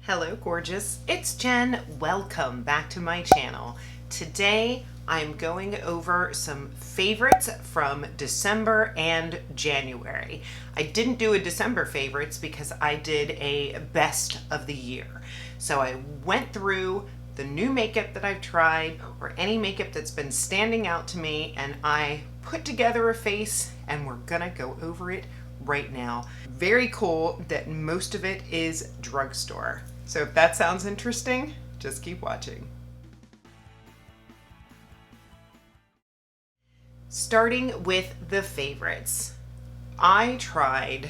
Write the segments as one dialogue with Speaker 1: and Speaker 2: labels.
Speaker 1: Hello gorgeous, it's Jen. Welcome back to my channel. Today I'm going over some favorites from December and January. I didn't do a December favorites because I did a best of the year. So I went through the new makeup that I've tried or any makeup that's been standing out to me, and I put together a face and we're gonna go over it right now. Very cool that most of it is drugstore. So if that sounds interesting, just keep watching. Starting with the favorites. I tried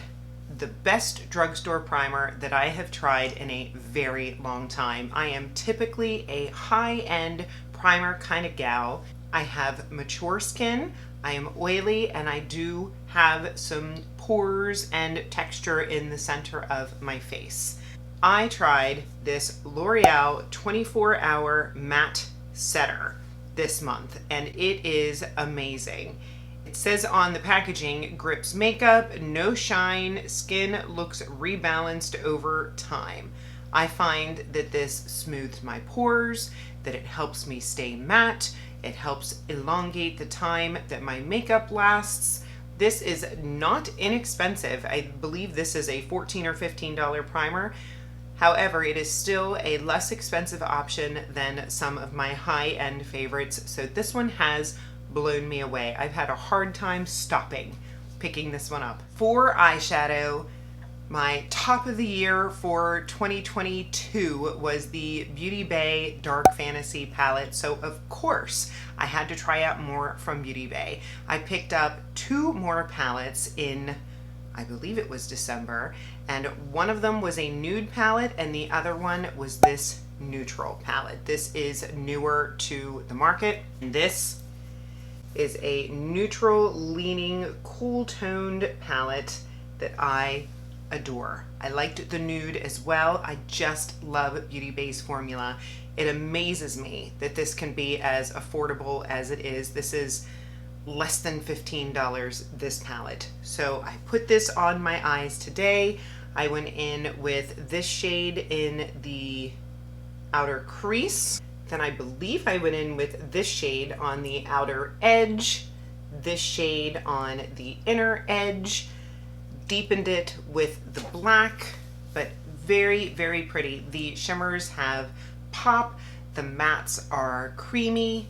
Speaker 1: the best drugstore primer that I have tried in a very long time. I am typically a high-end primer kind of gal. I have mature skin, I am oily, and I do have some pores and texture in the center of my face. I tried this L'Oreal 24-hour matte setter this month, and it is amazing. It says on the packaging, grips makeup, no shine, skin looks rebalanced over time. I find that this smooths my pores, that it helps me stay matte, it helps elongate the time that my makeup lasts. This is not inexpensive. I believe this is a $14 or $15 primer. However, it is still a less expensive option than some of my high-end favorites, so this one has blown me away. I've had a hard time stopping picking this one up. For eyeshadow, my top of the year for 2022 was the Beauty Bay Dark Fantasy palette, so of course I had to try out more from Beauty Bay. I picked up 2 more palettes in, I believe it was December, and one of them was a nude palette and the other one was this neutral palette. This is newer to the market. This is a neutral leaning cool toned palette that I adore. I liked the nude as well. I just love Beauty Bay's formula. It amazes me that this can be as affordable as it is. This is less than $15, this palette. So I put this on my eyes today. I went in with this shade in the outer crease. Then I believe I went in with this shade on the outer edge, this shade on the inner edge, deepened it with the black, but very, very pretty. The shimmers have pop, the mattes are creamy.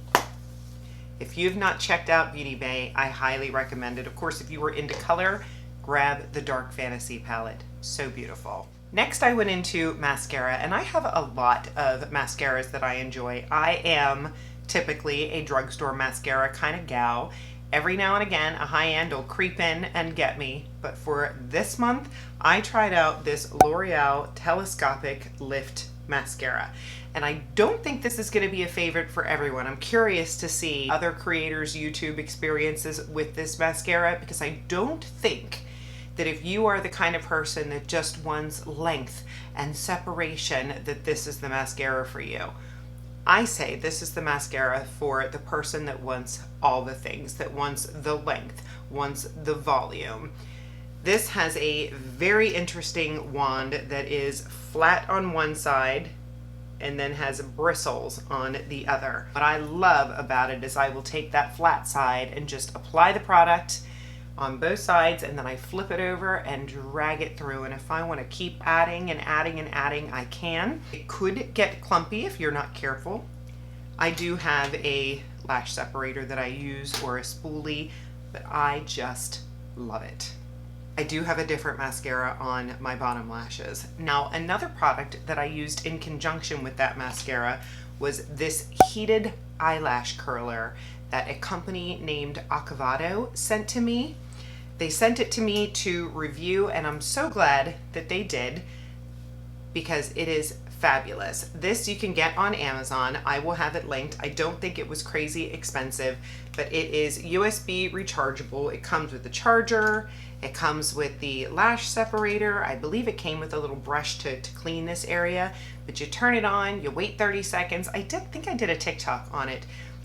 Speaker 1: If you've not checked out Beauty Bay, I highly recommend it. Of course, if you were into color, grab the Dark Fantasy palette. So beautiful. Next, I went into mascara, and I have a lot of mascaras that I enjoy. I am typically a drugstore mascara kind of gal. Every now and again, a high-end will creep in and get me. But for this month, I tried out this L'Oreal Telescopic Lift Mascara. And I don't think this is going to be a favorite for everyone. I'm curious to see other creators' YouTube experiences with this mascara, because I don't think that if you are the kind of person that just wants length and separation, that this is the mascara for you. I say this is the mascara for the person that wants all the things, that wants the length, wants the volume. This has a very interesting wand that is flat on one side and then has bristles on the other. What I love about it is I will take that flat side and just apply the product on both sides, and then I flip it over and drag it through, and if I want to keep adding and adding and adding, I can. It could get clumpy if you're not careful. I do have a lash separator that I use, or a spoolie, but I just love it. I do have a different mascara on my bottom lashes. Now, another product that I used in conjunction with that mascara was this heated eyelash curler that a company named Acavado sent to me. They sent it to me to review, and I'm so glad that they did, because it is fabulous. This you can get on Amazon. I will have it linked. I don't think it was crazy expensive, but it is USB rechargeable. It comes with the charger. It comes with the lash separator. I believe it came with a little brush to clean this area, but you turn it on, you wait 30 seconds. I think I did a TikTok on it,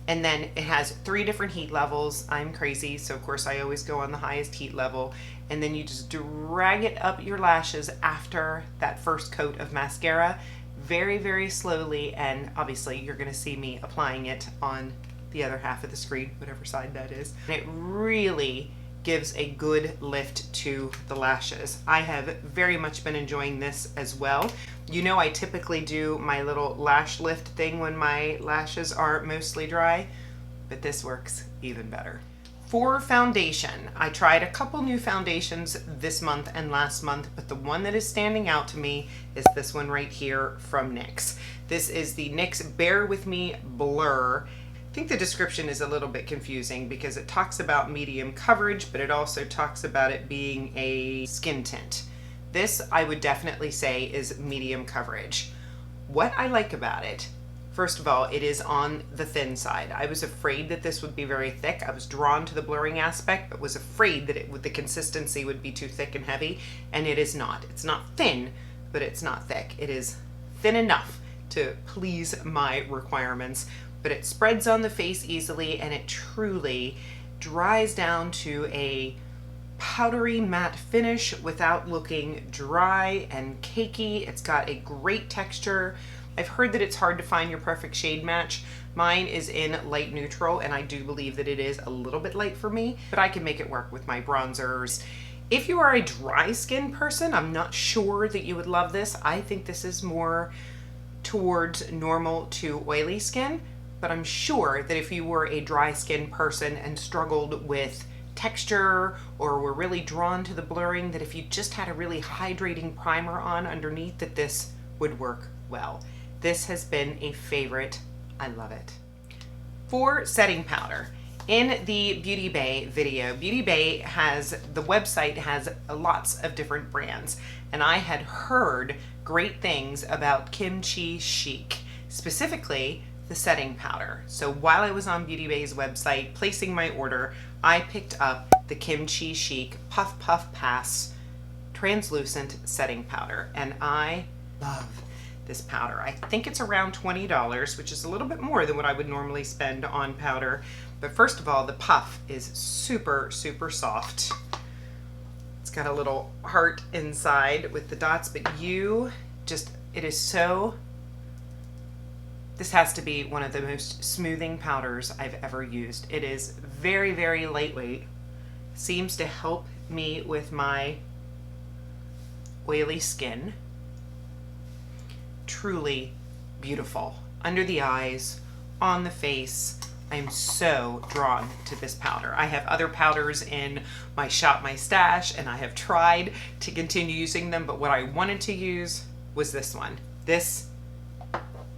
Speaker 1: And then it has 3 different heat levels. I'm crazy, so of course I always go on the highest heat level. And then you just drag it up your lashes after that first coat of mascara, very, very slowly. And obviously you're gonna see me applying it on the other half of the screen, whatever side that is. And it really gives a good lift to the lashes. I have very much been enjoying this as well. You know, I typically do my little lash lift thing when my lashes are mostly dry, but this works even better. For foundation, I tried a couple new foundations this month and last month, but the one that is standing out to me is this one right here from NYX. This is the NYX Bear With Me Blur. I think the description is a little bit confusing because it talks about medium coverage, but it also talks about it being a skin tint. This, I would definitely say, is medium coverage. What I like about it, first of all, it is on the thin side. I was afraid that this would be very thick. I was drawn to the blurring aspect, but was afraid that the consistency would be too thick and heavy, and it is not. It's not thin, but it's not thick. It is thin enough to please my requirements, but it spreads on the face easily, and it truly dries down to a powdery matte finish without looking dry and cakey. It's got a great texture. I've heard that it's hard to find your perfect shade match. Mine is in light neutral, and I do believe that it is a little bit light for me, but I can make it work with my bronzers. If you are a dry skin person, I'm not sure that you would love this. I think this is more towards normal to oily skin, but I'm sure that if you were a dry skin person and struggled with texture or were really drawn to the blurring, that if you just had a really hydrating primer on underneath, that this would work well. This has been a favorite. I love it. For setting powder, in the Beauty Bay video, Beauty Bay has, the website has lots of different brands, and I had heard great things about Kimchi Chic, specifically the setting powder. So while I was on Beauty Bay's website placing my order, I picked up the Kimchi Chic Puff Puff Pass translucent setting powder, and I love this powder. I think it's around $20, which is a little bit more than what I would normally spend on powder. But first of all, the puff is super, super soft. It's got a little heart inside with the dots, but it is so, this has to be one of the most smoothing powders I've ever used. It is very, very lightweight. Seems to help me with my oily skin. Truly beautiful. Under the eyes, on the face. I'm so drawn to this powder. I have other powders in my Shop My Stash, and I have tried to continue using them, but what I wanted to use was this one. This,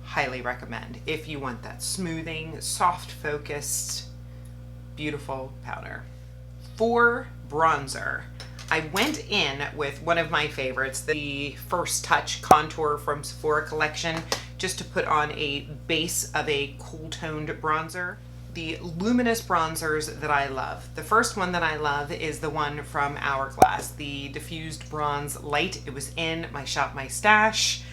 Speaker 1: highly recommend if you want that smoothing, soft focused, beautiful powder. For bronzer, I went in with one of my favorites, the First Touch Contour from Sephora collection, just to put on a base of a cool toned bronzer. The luminous bronzers that I love. The first one that I love is the one from Hourglass, the Diffused Bronze Light. It was in my Shop My Stash.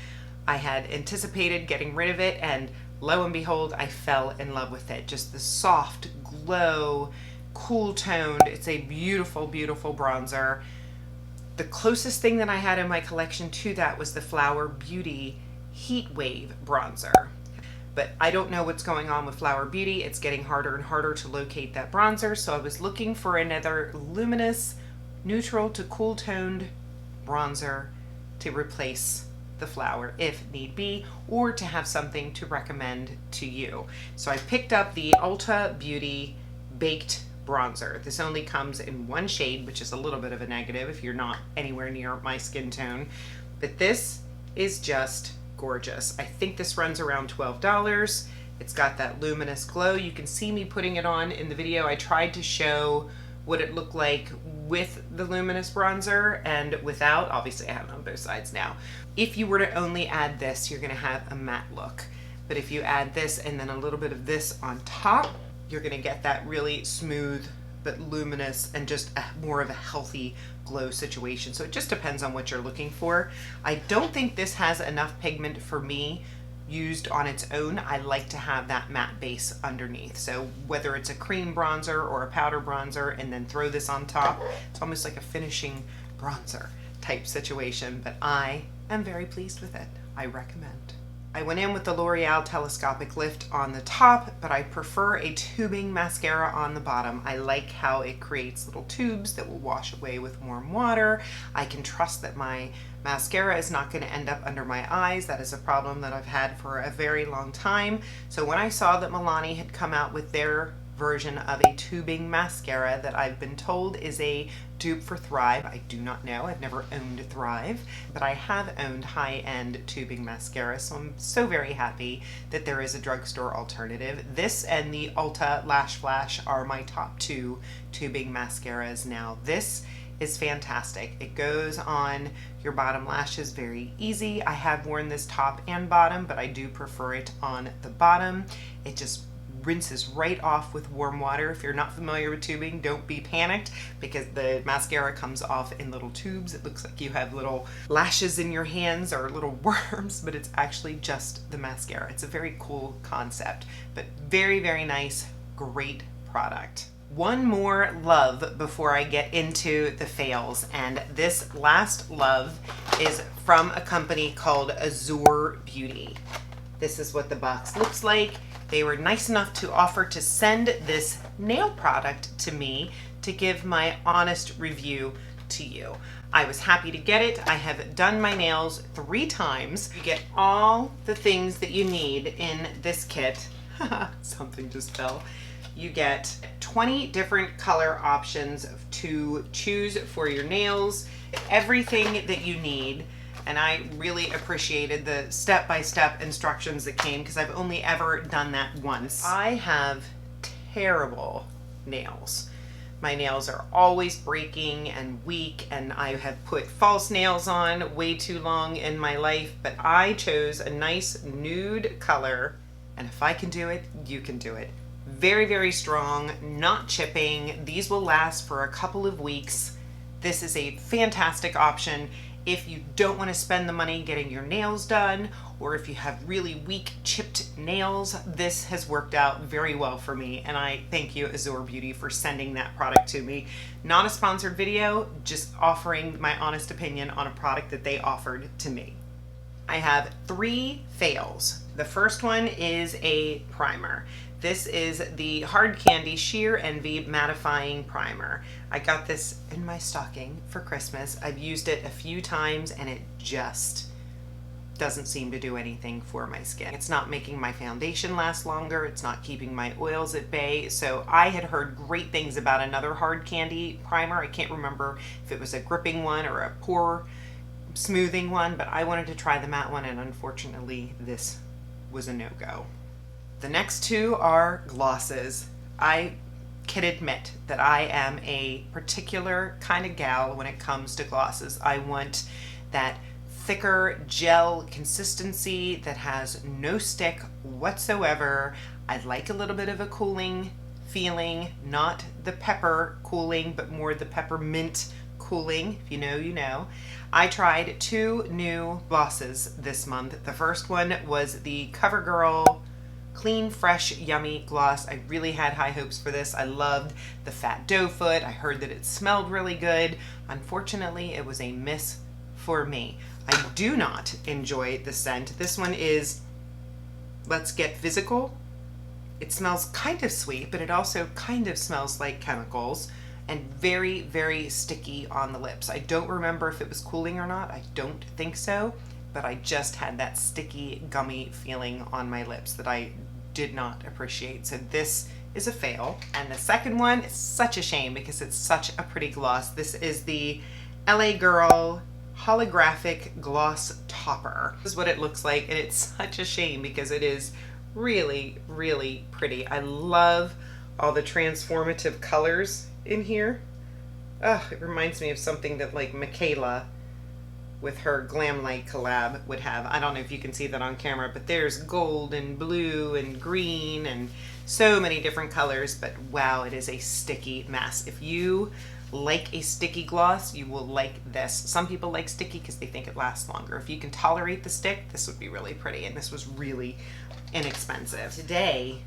Speaker 1: I had anticipated getting rid of it, and lo and behold, I fell in love with it. Just the soft glow, cool toned. It's a beautiful, beautiful bronzer. The closest thing that I had in my collection to that was the Flower Beauty Heat Wave bronzer. But I don't know what's going on with Flower Beauty. It's getting harder and harder to locate that bronzer, so I was looking for another luminous, neutral to cool toned bronzer to replace the Flower if need be, or to have something to recommend to you. So I picked up the Ulta Beauty Baked Bronzer. This only comes in one shade, which is a little bit of a negative if you're not anywhere near my skin tone, but this is just gorgeous. I think this runs around $12. It's got that luminous glow. You can see me putting it on in the video. I tried to show what it looked like with the luminous bronzer and without. Obviously I have it on both sides now. If you were to only add this, you're gonna have a matte look. But if you add this and then a little bit of this on top, you're gonna get that really smooth but luminous and just more of a healthy glow situation. So it just depends on what you're looking for. I don't think this has enough pigment for me used on its own, I like to have that matte base underneath. So whether it's a cream bronzer or a powder bronzer and then throw this on top, it's almost like a finishing bronzer type situation, but I am very pleased with it. I recommend. I went in with the L'Oreal Telescopic Lift on the top, but I prefer a tubing mascara on the bottom. I like how it creates little tubes that will wash away with warm water. I can trust that my mascara is not going to end up under my eyes. That is a problem that I've had for a very long time. So when I saw that Milani had come out with their version of a tubing mascara that I've been told is a dupe for Thrive. I do not know. I've never owned Thrive, but I have owned high-end tubing mascara, so I'm so very happy that there is a drugstore alternative. This and the Ulta Lash Flash are my top two tubing mascaras now. This is fantastic. It goes on your bottom lashes very easy. I have worn this top and bottom, but I do prefer it on the bottom. It just rinses right off with warm water. If you're not familiar with tubing, don't be panicked because the mascara comes off in little tubes. It looks like you have little lashes in your hands or little worms, but it's actually just the mascara. It's a very cool concept, but very, very nice, great product. One more love before I get into the fails, and this last love is from a company called Azure Beauty. This is what the box looks like. They were nice enough to offer to send this nail product to me to give my honest review to you. I was happy to get it. I have done my nails 3 times. You get all the things that you need in this kit. Something just fell. You get 20 different color options to choose for your nails, everything that you need. And I really appreciated the step-by-step instructions that came because I've only ever done that once. I have terrible nails. My nails are always breaking and weak, and I have put false nails on way too long in my life, but I chose a nice nude color, and if I can do it, you can do it. Very, very strong, not chipping. These will last for a couple of weeks. This is a fantastic option if you don't want to spend the money getting your nails done, or if you have really weak chipped nails. This has worked out very well for me, and I thank you, Azure Beauty, for sending that product to me. Not a sponsored video, just offering my honest opinion on a product that they offered to me. I have 3 fails. The first one is a primer. This is the Hard Candy Sheer Envy Mattifying Primer. I got this in my stocking for Christmas. I've used it a few times and it just doesn't seem to do anything for my skin. It's not making my foundation last longer. It's not keeping my oils at bay. So I had heard great things about another Hard Candy primer. I can't remember if it was a gripping one or a pore smoothing one, but I wanted to try the matte one, and unfortunately this was a no-go. The next 2 are glosses. I can admit that I am a particular kind of gal when it comes to glosses. I want that thicker gel consistency that has no stick whatsoever. I like a little bit of a cooling feeling, not the pepper cooling, but more the peppermint cooling. If you know, you know. I tried 2 new glosses this month. The first one was the Covergirl Clean, Fresh, Yummy Gloss. I really had high hopes for this. I loved the fat doe foot. I heard that it smelled really good. Unfortunately, it was a miss for me. I do not enjoy the scent. This one is Let's Get Fizzical. It smells kind of sweet, but it also kind of smells like chemicals, and very, very sticky on the lips. I don't remember if it was cooling or not. I don't think so, but I just had that sticky, gummy feeling on my lips that I did not appreciate. So this is a fail. And the second one is such a shame because it's such a pretty gloss. This is the LA Girl Holographic Gloss Topper. This is what it looks like, and it's such a shame because it is really, really pretty. I love all the transformative colors in here. Oh, it reminds me of something that like Michaela with her Glam Light collab would have. I don't know if you can see that on camera, but there's gold and blue and green and so many different colors, but wow, it is a sticky mess. If you like a sticky gloss, you will like this. Some people like sticky because they think it lasts longer. If you can tolerate the stick, this would be really pretty, and this was really inexpensive. Today,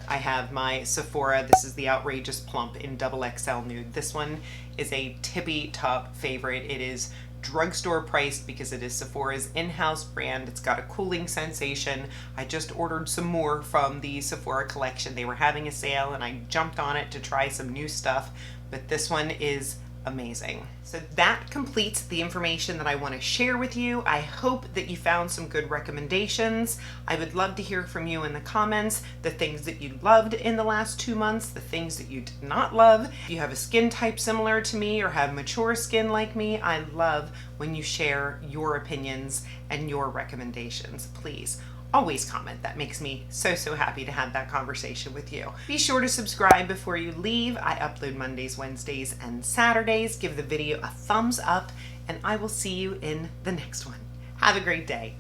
Speaker 1: I have my Sephora. This is the Outrageous Plump in double XL nude. This one is a tippy top favorite. It is drugstore priced because it is Sephora's in-house brand. It's got a cooling sensation. I just ordered some more from the Sephora collection. They were having a sale and I jumped on it to try some new stuff, but this one is amazing. So that completes the information that I want to share with you. I hope that you found some good recommendations. I would love to hear from you in the comments, the things that you loved in the last 2 months, the things that you did not love. If you have a skin type similar to me or have mature skin like me, I love when you share your opinions and your recommendations. Please always comment. That makes me so happy to have that conversation with you. Be sure to subscribe before you leave. I upload Mondays, Wednesdays, and Saturdays. Give the video a thumbs up, and I will see you in the next one. Have a great day.